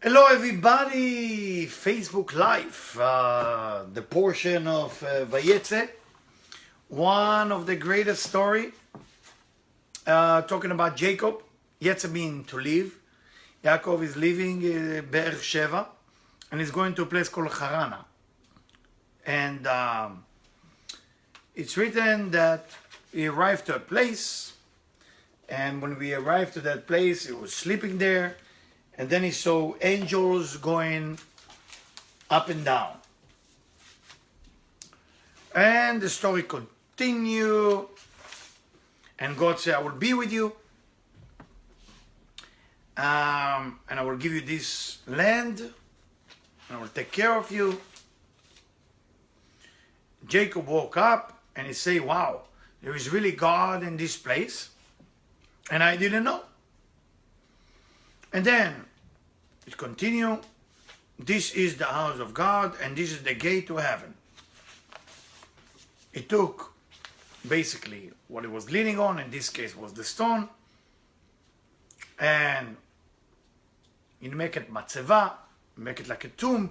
Hello everybody, Facebook Live, the portion of Vayetze, one of the greatest story, talking about Jacob. Yetze means to leave. Yaakov is leaving Be'er Sheva and he's going to a place called Harana. And it's written that he arrived to a place, and when we arrived to that place, he was sleeping there. And then he saw angels going up and down. And the story continued. And God said, I will be with you. And I will give you this land. And I will take care of you. Jacob woke up and he said, wow, there is really God in this place. And I didn't know. And then it continued. This is the house of God and this is the gate to heaven. It took basically what it was leaning on, in this case was the stone, and he make it matzeva, make it like a tomb,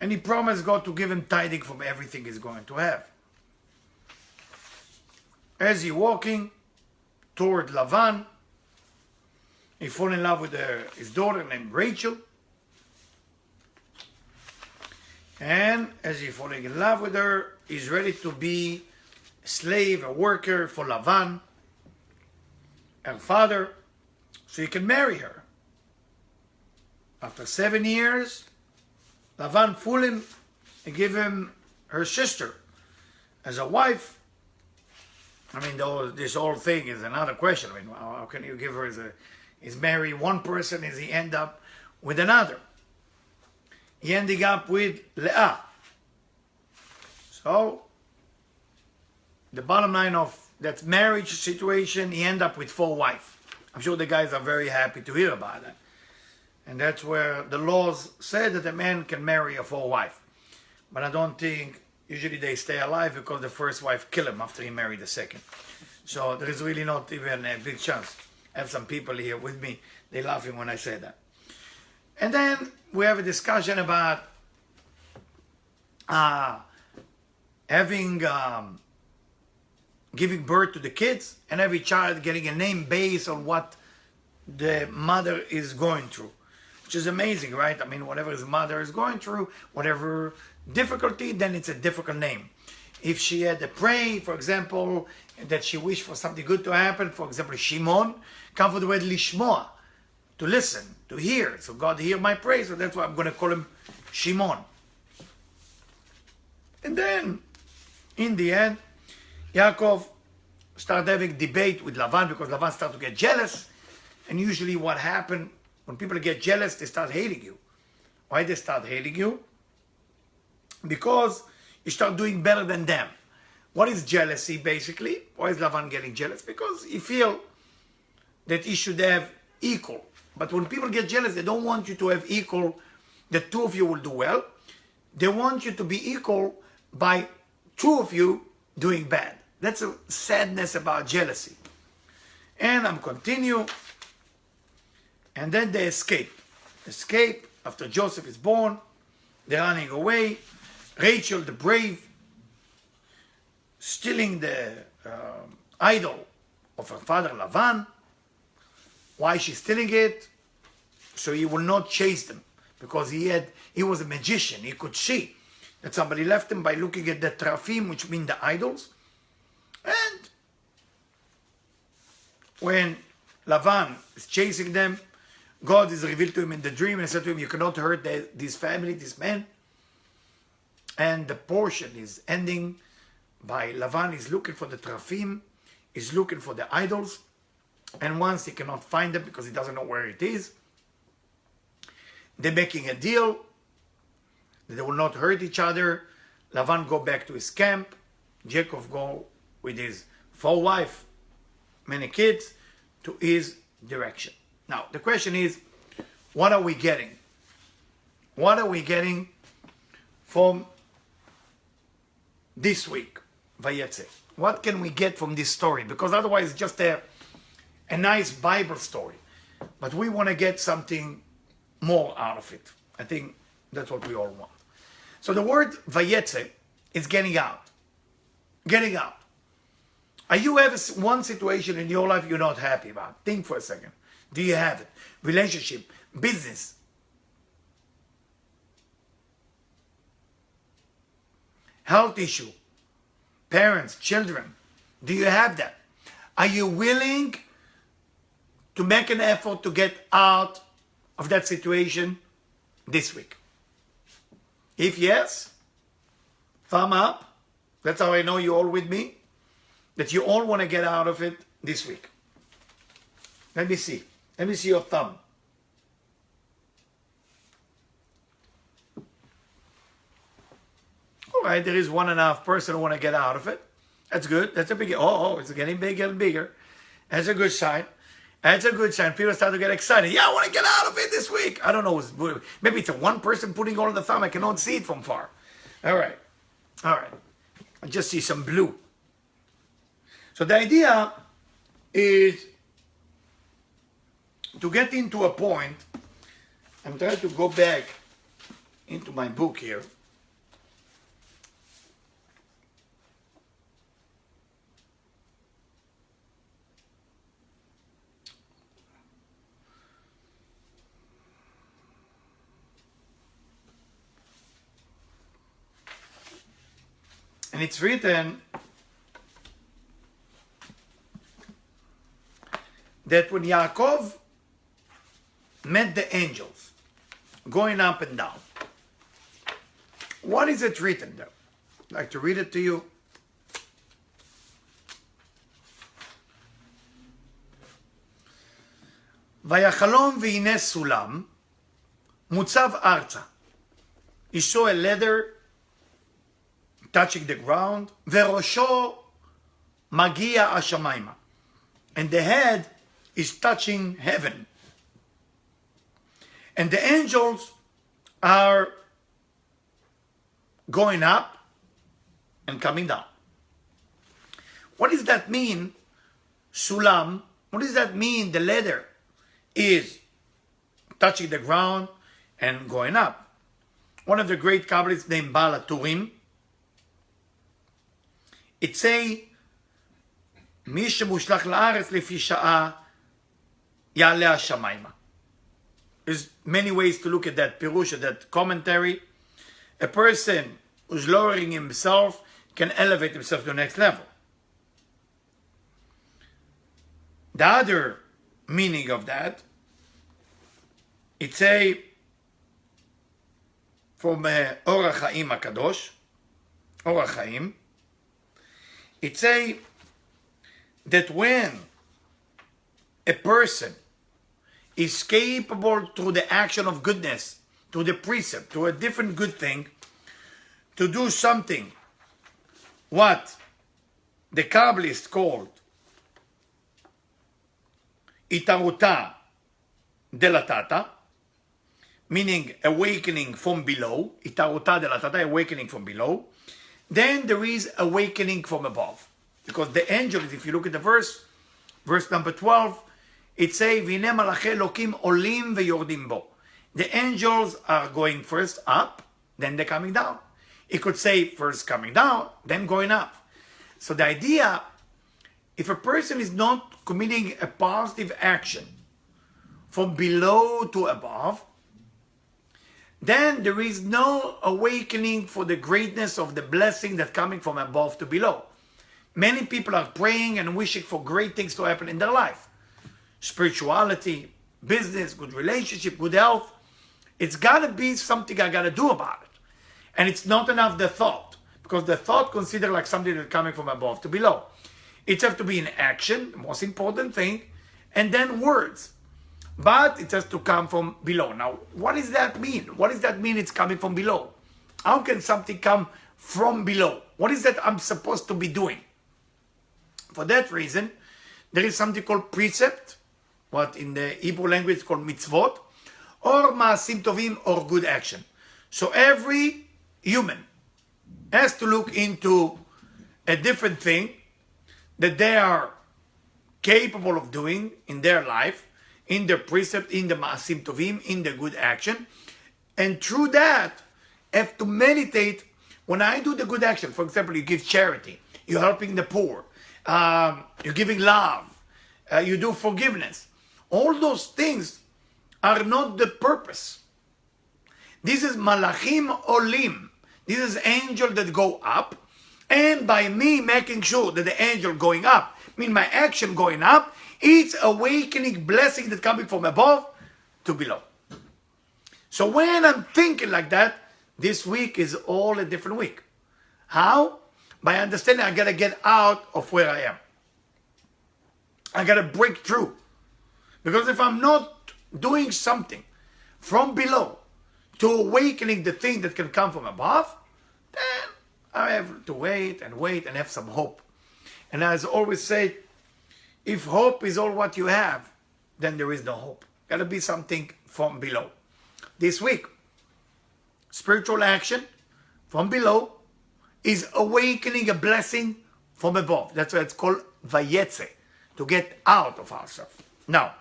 and he promised God to give him tithing from everything he's going to have. As he walking toward Lavan, he fall in love with his daughter named Rachel. And as he falling in love with her, he's ready to be a slave, a worker for Lavan, her father, so he can marry her. After 7 years, Lavan fool him and give him her sister as a wife. I mean, this whole thing is another question. I mean, how can you give her as a... He's married one person, as he end up with another. He ending up with Leah. So, the bottom line of that marriage situation, he end up with 4 wives. I'm sure the guys are very happy to hear about that. And that's where the laws say that a man can marry a 4 wife. But I don't think, usually they stay alive because the first wife kill him after he married the second. So there is really not even a big chance. I have some people here with me, they're laughing when I say that. And then we have a discussion about giving birth to the kids, and every child getting a name based on what the mother is going through, which is amazing, right? I mean, whatever his mother is going through, whatever difficulty, then it's a difficult name. If she had to pray, for example, that she wished for something good to happen, for example, Shimon, come from the word lishmoa, to listen, to hear. So God hear my prayer, so that's why I'm going to call him Shimon. And then, in the end, Yaakov started having debate with Lavan because Lavan started to get jealous. And usually what happens, when people get jealous, they start hating you. Why they start hating you? Because you start doing better than them. What is jealousy, basically? Why is Lavan getting jealous? Because he feels that he should have equal. But when people get jealous, they don't want you to have equal, the 2 of you will do well. They want you to be equal by 2 of you doing bad. That's a sadness about jealousy. And I'm continue. And then they escape. Escape after Joseph is born. They're running away. Rachel, the brave, stealing the idol of her father Lavan. Why she's stealing it? So he will not chase them, because he was a magician. He could see that somebody left him by looking at the trafim, which mean the idols. And when Lavan is chasing them, God is revealed to him in the dream and said to him, you cannot hurt this family, this man. And the portion is ending by Lavan is looking for the trafim, is looking for the idols, and once he cannot find them because he doesn't know where it is, they're making a deal that they will not hurt each other. Lavan go back to his camp, Jacob go with his 4 wives, many kids, to his direction. Now the question is, what are we getting? What are we getting from this week, Vayetze? What can we get from this story? Because otherwise it's just a nice Bible story. But we want to get something more out of it. I think that's what we all want. So the word Vayetze is getting out. Getting out. Are you ever one situation in your life you're not happy about? Think for a second. Do you have it? Relationship, business. Health issue, parents, children. Do you have that? Are you willing to make an effort to get out of that situation this week? If yes, thumb up. That's how I know you're all with me. That you all want to get out of it this week. Let me see. Let me see your thumb. All right, there is 1.5% who want to get out of it. That's good. That's a big, it's getting bigger and bigger. That's a good sign. That's a good sign. People start to get excited. Yeah, I want to get out of it this week. I don't know. Maybe it's a one person putting all the thumb. I cannot see it from far. All right. All right. I just see some blue. So the idea is to get into a point. I'm trying to go back into my book here. And it's written that when Yaakov met the angels going up and down, what is it written there? I'd like to read it to you. ויחלום והנה סולם מוצב ארצה. He saw a ladder touching the ground, וראשו מגיע השמיימה. And the head is touching heaven. And the angels are going up and coming down. What does that mean, sulam? What does that mean, the ladder is touching the ground and going up? One of the great Kabbalists named Baal HaTurim, it say, מי שמושלך לארץ לפי שעה יעלה השמיימה. There's many ways to look at that pirush, at that commentary. A person who's lowering himself can elevate himself to the next level. The other meaning of that, it's a from Orach Chaim HaKadosh, Orach Chaim, it say that when a person is capable through the action of goodness, through the precept, to a different good thing, to do something what the Kabbalists called Itaruta delatata, meaning awakening from below, Itaruta delatata, awakening from below, then there is awakening from above. Because the angels, if you look at the verse number 12, it says, "V'nei malachei Elokim olim veyordim bo." The angels are going first up, then they're coming down. It could say first coming down, then going up. So the idea, if a person is not committing a positive action from below to above, then there is no awakening for the greatness of the blessing that's coming from above to below. Many people are praying and wishing for great things to happen in their life. Spirituality, business, good relationship, good health. It's got to be something I got to do about it. And it's not enough the thought, because the thought considered like something that's coming from above to below. It has to be in action, the most important thing, and then words. But it has to come from below. Now, what does that mean? What does that mean it's coming from below? How can something come from below? What is that I'm supposed to be doing? For that reason, there is something called precept, what in the Hebrew language is called mitzvot, or ma'asim tovim, or good action. So every human has to look into a different thing that they are capable of doing in their life, in the precept, in the Maasim Tovim, in the good action. And through that, have to meditate. When I do the good action, for example, you give charity, you're helping the poor, you're giving love, you do forgiveness. All those things are not the purpose. This is malachim olim. This is angel that go up. And by me making sure that the angel going up, mean my action going up, it's awakening blessing that coming from above to below. So when I'm thinking like that, this week is all a different week. How? By understanding I gotta get out of where I am. I gotta break through. Because if I'm not doing something from below to awakening the thing that can come from above, then I have to wait and have some hope. And as I always say, if hope is all what you have, then there is no hope. Gotta be something from below. This week, spiritual action from below is awakening a blessing from above. That's why it's called Vayetze, to get out of ourselves. Now,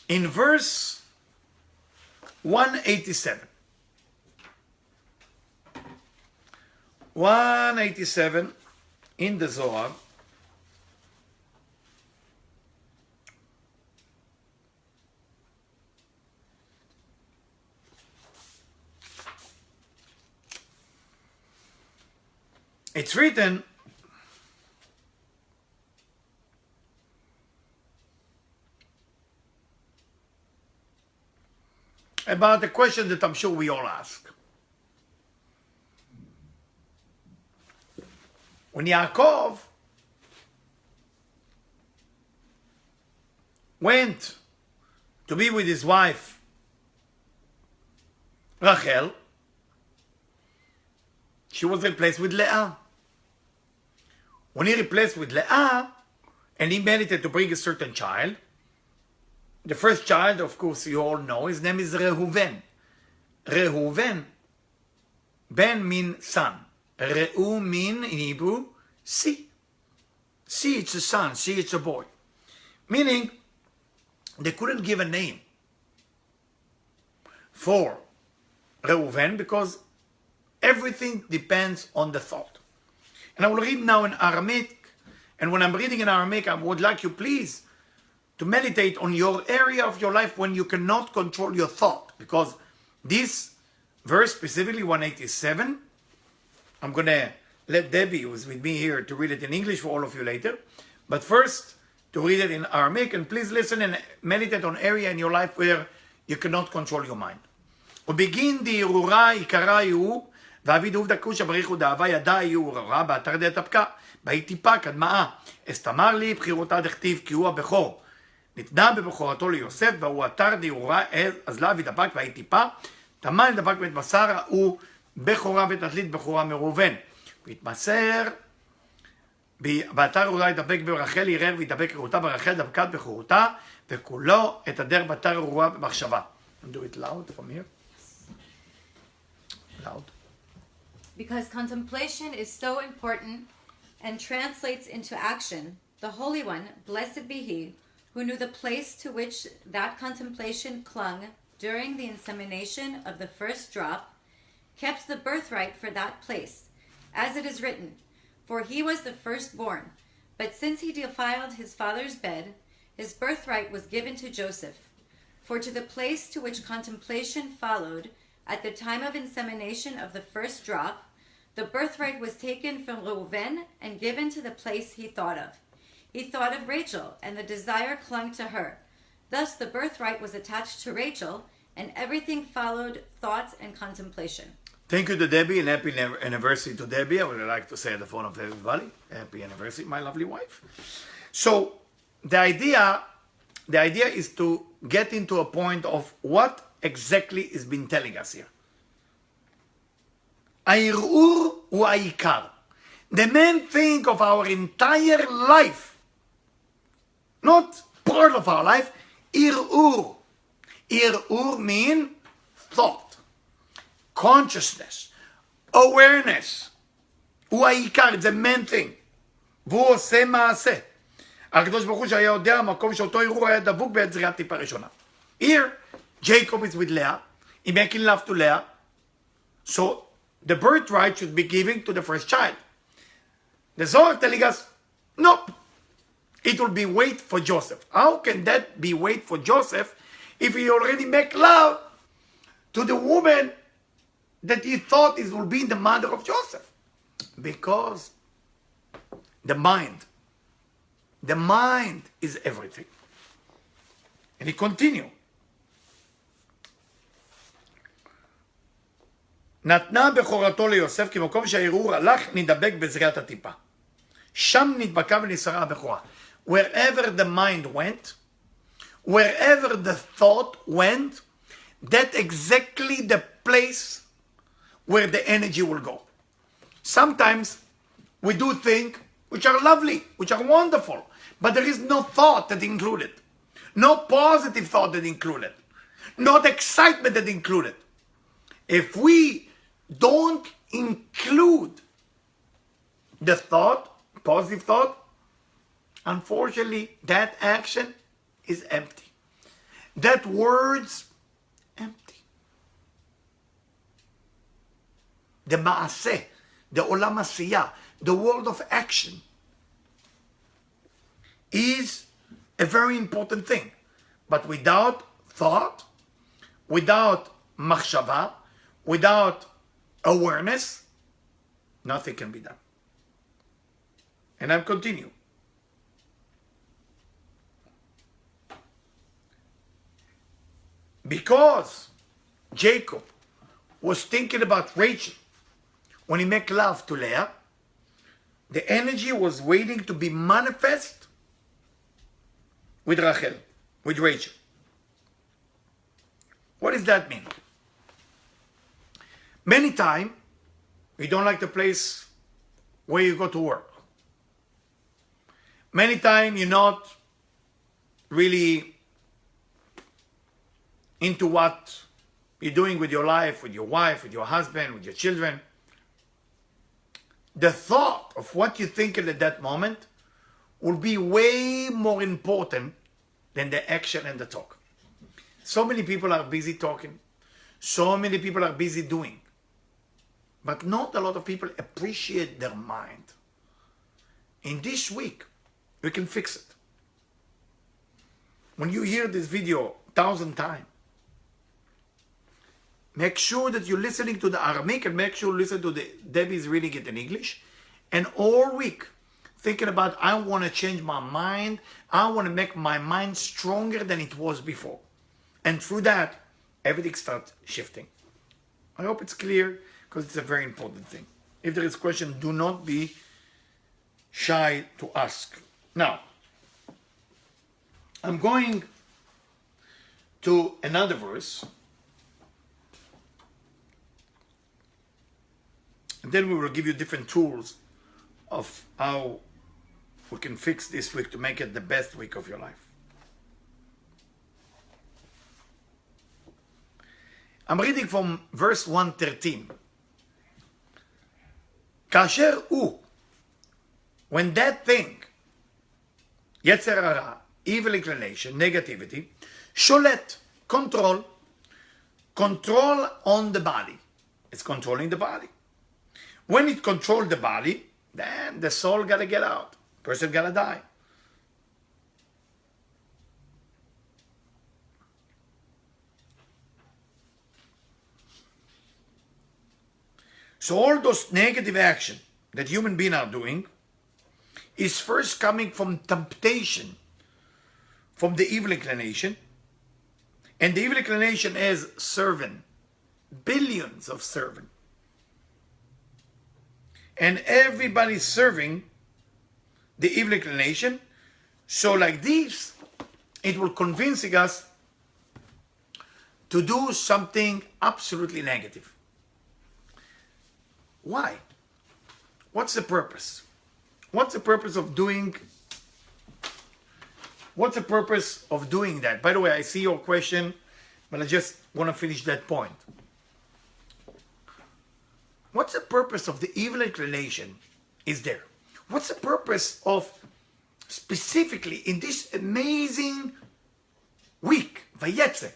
in verse 187, 187 in the Zohar, it's written, about a question that I'm sure we all ask. When Yaakov went to be with his wife Rachel, she was replaced with Leah. When he replaced with Leah, and he meditated to bring a certain child, the first child, of course, you all know, his name is Reuven. Reuven, Ben means son. Reu mean in Hebrew, see. See, it's a son. See, it's a boy. Meaning, they couldn't give a name for Reuven because everything depends on the thought. And I will read now in Aramaic. And when I'm reading in Aramaic, I would like you, please, to meditate on your area of your life when you cannot control your thought. Because this verse, specifically 187, I'm going to let Debbie, who's with me here, to read it in English for all of you later. But first, to read it in Aramaic. And please listen and meditate on area in your life where you cannot control your mind. ובגין דהרהורה עיקרה הוא, ואבי דהוב דקוש הבריחו דאהבה ידע הוא הרהורה באתר די תפקה, בהי טיפה קדמאה, אסתמר לי בחירותה דכתיב כי הוא הבכור. ניתנה בבכורתו ליוסף, והוא אתר דהרהורה אז לה ודבק והי טיפה, תמן דבק בית מסר, הוא בכורה ותתלית בכורה מראובן. והתמסר, באתר ארורה ידבק ברחל, ירר וידבק חירותה ברחל, דבקת בכורותה, וכולו את הדר באתר ארורה במחשבה. Do it loud from here. Loud. Because contemplation is so important and translates into action, the Holy One, blessed be He, who knew the place to which that contemplation clung during the insemination of the first drop, kept the birthright for that place, as it is written, for he was the firstborn, but since he defiled his father's bed, his birthright was given to Joseph. For to the place to which contemplation followed, at the time of insemination of the first drop, the birthright was taken from Reuven and given to the place he thought of. He thought of Rachel, and the desire clung to her. Thus the birthright was attached to Rachel, and everything followed thoughts and contemplation. Thank you to Debbie, and happy anniversary to Debbie. I would like to say at the phone of everybody, happy anniversary, my lovely wife. So the idea is to get into a point of what exactly is being telling us here. הערעור הוא העיקר. The main thing of our entire life, not part of our life, ערעור. ערעור means thought, consciousness, awareness. הוא העיקר, it's a main thing. והוא עושה מעשה. הקדוש ברוך הוא שהיה יודע המקום שאותו ערעור היה דבוק בעת זריעת טיפה ראשונה. Here, Jacob is with Leah. He making love to Leah. So, the birthright should be given to the first child. The Zohar telling us, nope. It will be wait for Joseph. How can that be wait for Joseph if he already make love to the woman that he thought it will be the mother of Joseph? Because the mind is everything. And he continue. נתנה בכורתו ליוסף כי מקום שהערעור הלך נדבק בזריעת הטיפה. שם נדבקה ונסרה הבכורה. Wherever the mind went, wherever the thought went, that's exactly the place where the energy will go. Sometimes we do things which are lovely, which are wonderful, but there is no thought that included, no positive thought that included, not excitement that included. If we don't include the thought, positive thought, unfortunately, that action is empty. That word's empty. The maaseh, the olam asiyah, the world of action is a very important thing. But without thought, without machshava, without awareness, nothing can be done. And I'm continue. Because Jacob was thinking about Rachel when he made love to Leah, the energy was waiting to be manifest with Rachel, with Rachel. What does that mean? Many times, you don't like the place where you go to work. Many times, you're not really into what you're doing with your life, with your wife, with your husband, with your children. The thought of what you're thinking at that moment will be way more important than the action and the talk. So many people are busy talking. So many people are busy doing. But not a lot of people appreciate their mind. In this week, we can fix it. When you hear this video 1,000 times, make sure that you're listening to the Aramaic and make sure you listen to the Debbie's reading it in English. And all week, thinking about, I want to change my mind. I want to make my mind stronger than it was before. And through that, everything starts shifting. I hope it's clear because it's a very important thing. If there is a question, do not be shy to ask. Now, I'm going to another verse. And then we will give you different tools of how we can fix this week to make it the best week of your life. I'm reading from verse 113. כאשר הוא, when that thing, יצר הרע, evil inclination, negativity, שולט, control on the body. It's controlling the body. When it controls the body, then the soul gotta get out. Person gotta die. So all those negative action that human beings are doing is first coming from temptation, from the evil inclination. And the evil inclination is servant, billions of servants. And everybody's serving the evil inclination. So like this, it will convince us to do something absolutely negative. Why? What's the purpose? What's the purpose of doing? What's the purpose of doing that? By the way, I see your question, but I just want to finish that point. What's the purpose of the evil inclination is there? What's the purpose of, specifically in this amazing week, Vayetze,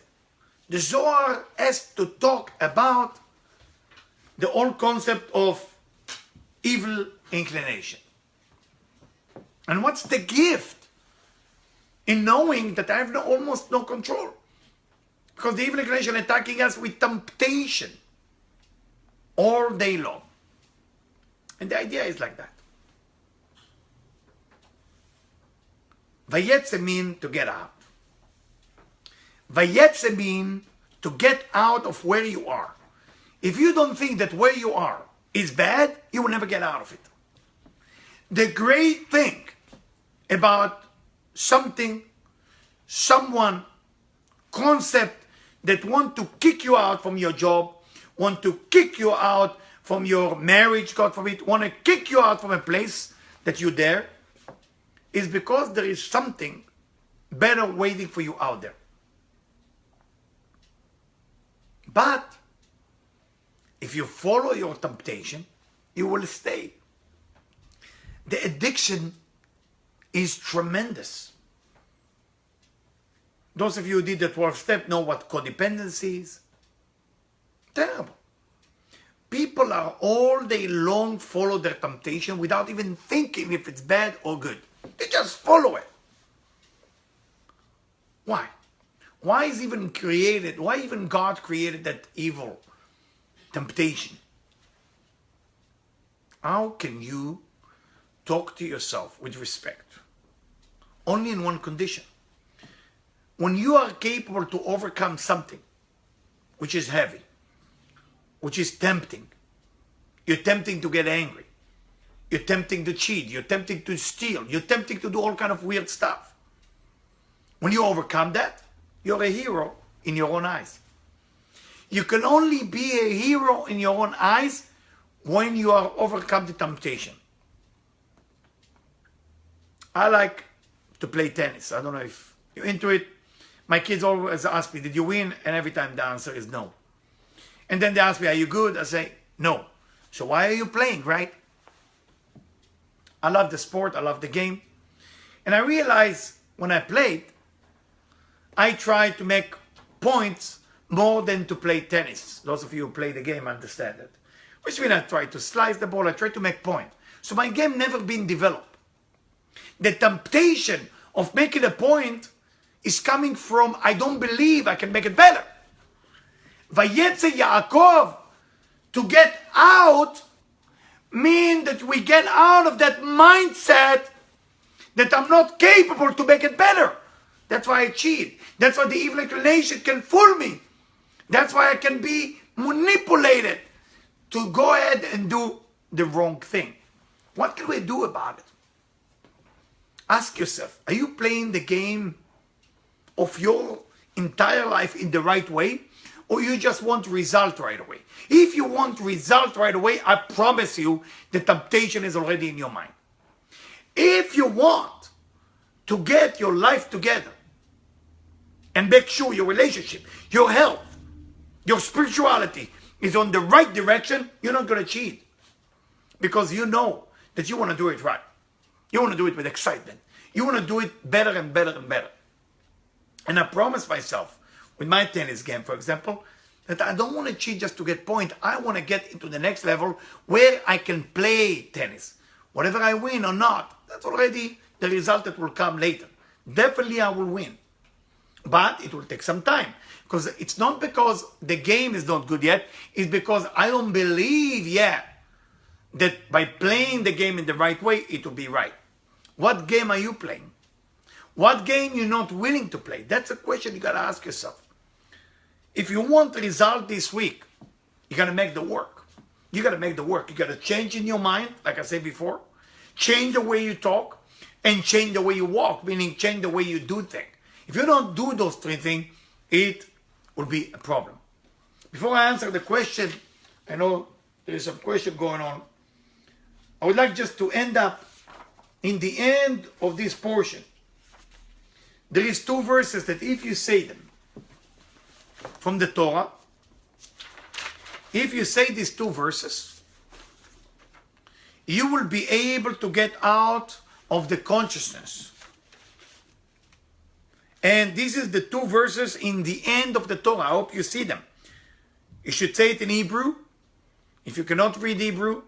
the Zohar has to talk about the whole concept of evil inclination. And what's the gift in knowing that I have almost no control? Because the evil inclination attacking us with temptation all day long. And the idea is like that. Vayetze mean to get out. Vayetze mean to get out of where you are. If you don't think that where you are is bad, you will never get out of it. The great thing about something, someone, concept that want to kick you out from your job, want to kick you out from your marriage, God forbid, want to kick you out from a place that you're there, is because there is something better waiting for you out there. But if you follow your temptation, you will stay. The addiction is tremendous. Those of you who did the 12th step know what codependency is. Terrible. People are all day long follow their temptation without even thinking if it's bad or good. They just follow it. Why? Why even God created that evil temptation? How can you talk to yourself with respect? Only in one condition. When you are capable to overcome something which is heavy, which is tempting, you're tempting to get angry, you're tempting to cheat, you're tempting to steal, you're tempting to do all kind of weird stuff. When you overcome that, you're a hero in your own eyes. You can only be a hero in your own eyes when you are overcome the temptation. I like to play tennis. I don't know if you're into it. My kids always ask me, did you win? And every time the answer is no. And then they ask me, are you good? I say, no. So why are you playing, right? I love the sport. I love the game. And I realized when I played, I try to make points more than to play tennis. Those of you who play the game understand that. Which means I try to slice the ball. I try to make points. So my game never been developed. The temptation of making a point is coming from, I don't believe I can make it better. Vayetze Yaakov, to get out, mean that we get out of that mindset that I'm not capable to make it better. That's why I cheat. That's why the evil inclination can fool me. That's why I can be manipulated to go ahead and do the wrong thing. What can we do about it? Ask yourself, are you playing the game of your entire life in the right way? Or you just want result right away? If you want result right away, I promise you the temptation is already in your mind. If you want to get your life together and make sure your relationship, your health, your spirituality is on the right direction, you're not going to cheat. Because you know that you want to do it right. You want to do it with excitement. You want to do it better and better and better. And I promise myself, with my tennis game, for example, that I don't want to cheat just to get point. I want to get into the next level where I can play tennis. Whatever I win or not, that's already the result that will come later. Definitely I will win. But it will take some time. Because it's not because the game is not good yet. It's because I don't believe yet that by playing the game in the right way, it will be right. What game are you playing? What game you're not willing to play? That's a question you got to ask yourself. If you want the result this week, you got to make the work. You got to make the work. You got to change in your mind, like I said before. Change the way you talk and change the way you walk, meaning change the way you do things. If you don't do those three things, it will be a problem. Before I answer the question, I know there is some question going on. I would like just to end up in the end of this portion. There is two verses that if you say them from the Torah, if you say these two verses, you will be able to get out of the consciousness. And this is the two verses in the end of the Torah. I hope you see them. You should say it in Hebrew. If you cannot read Hebrew,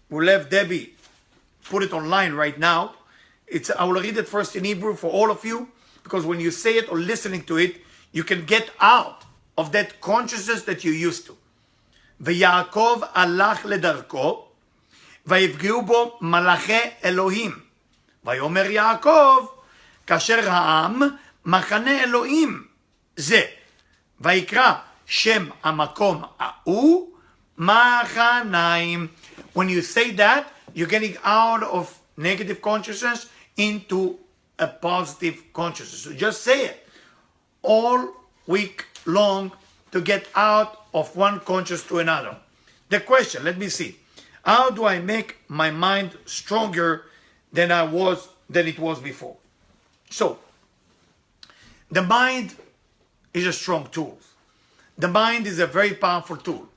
we'll have Debbie put it online right now. I will read it first in Hebrew for all of you, because when you say it or listening to it, you can get out of that consciousness that you used to. ויעקב הלך לדרכו, ויפגעו בו מלאכי אלוהים. ויאמר יעקב, כאשר העם מחנה אלוהים זה. ויקרא שם המקום ההוא מחניים. When you say that, you're getting out of negative consciousness into a positive consciousness. So just say it all week long to get out of one conscious to another. The question, let me see. How do I make my mind stronger than it was before? So, the mind is a strong tool. The mind is a very powerful tool.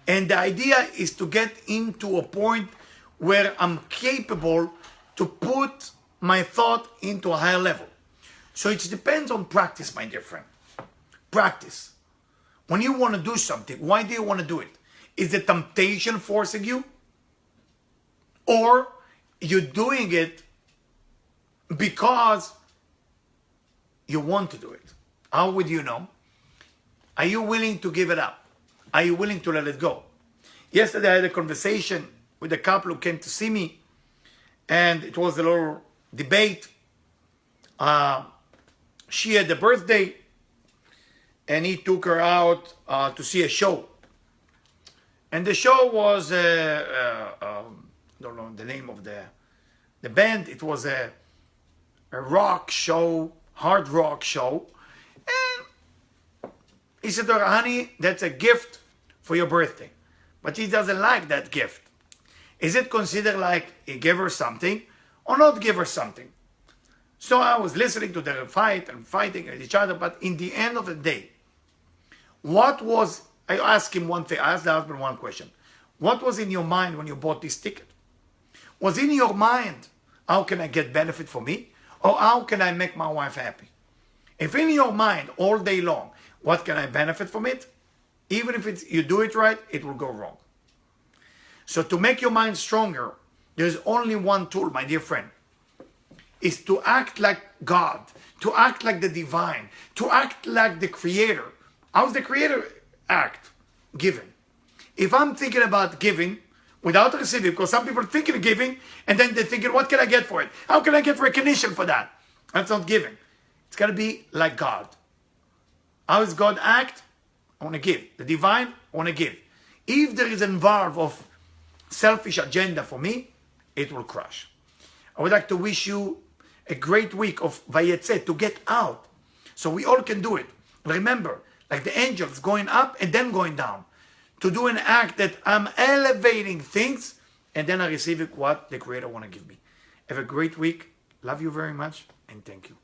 And the idea is to get into a point where I'm capable to put my thought into a higher level. So it depends on practice, my dear friend. Practice. When you want to do something, why do you want to do it? Is the temptation forcing you? Or you're doing it because you want to do it? How would you know? Are you willing to give it up? Are you willing to let it go? Yesterday I had a conversation with a couple who came to see me, and it was a little debate. She had a birthday, and he took her out to see a show. And the show was, I don't know the name of the band. It was a rock show, hard rock show. And he said to her, honey, that's a gift for your birthday. But he doesn't like that gift. Is it considered like he gave her something or not give her something? So I was listening to their fight and fighting at each other. But in the end of the day, I asked him one thing. I asked the husband one question. What was in your mind when you bought this ticket? Was in your mind, how can I get benefit for me? Or how can I make my wife happy? If in your mind all day long, what can I benefit from it? Even if you do it right, it will go wrong. So to make your mind stronger, there's only one tool, my dear friend, is to act like God, to act like the divine, to act like the creator. How's the creator act? Giving. If I'm thinking about giving without receiving, because some people are thinking of giving and then they're thinking, what can I get for it? How can I get recognition for that? That's not giving. It's got to be like God. How does God act? I want to give. The divine, I want to give. If there is involved of selfish agenda for me, it will crash. I would like to wish you a great week of Vayetze, to get out, so we all can do it. Remember, like the angels going up and then going down, to do an act that I'm elevating things and then I receive what the Creator want to give me. Have a great week. Love you very much and thank you.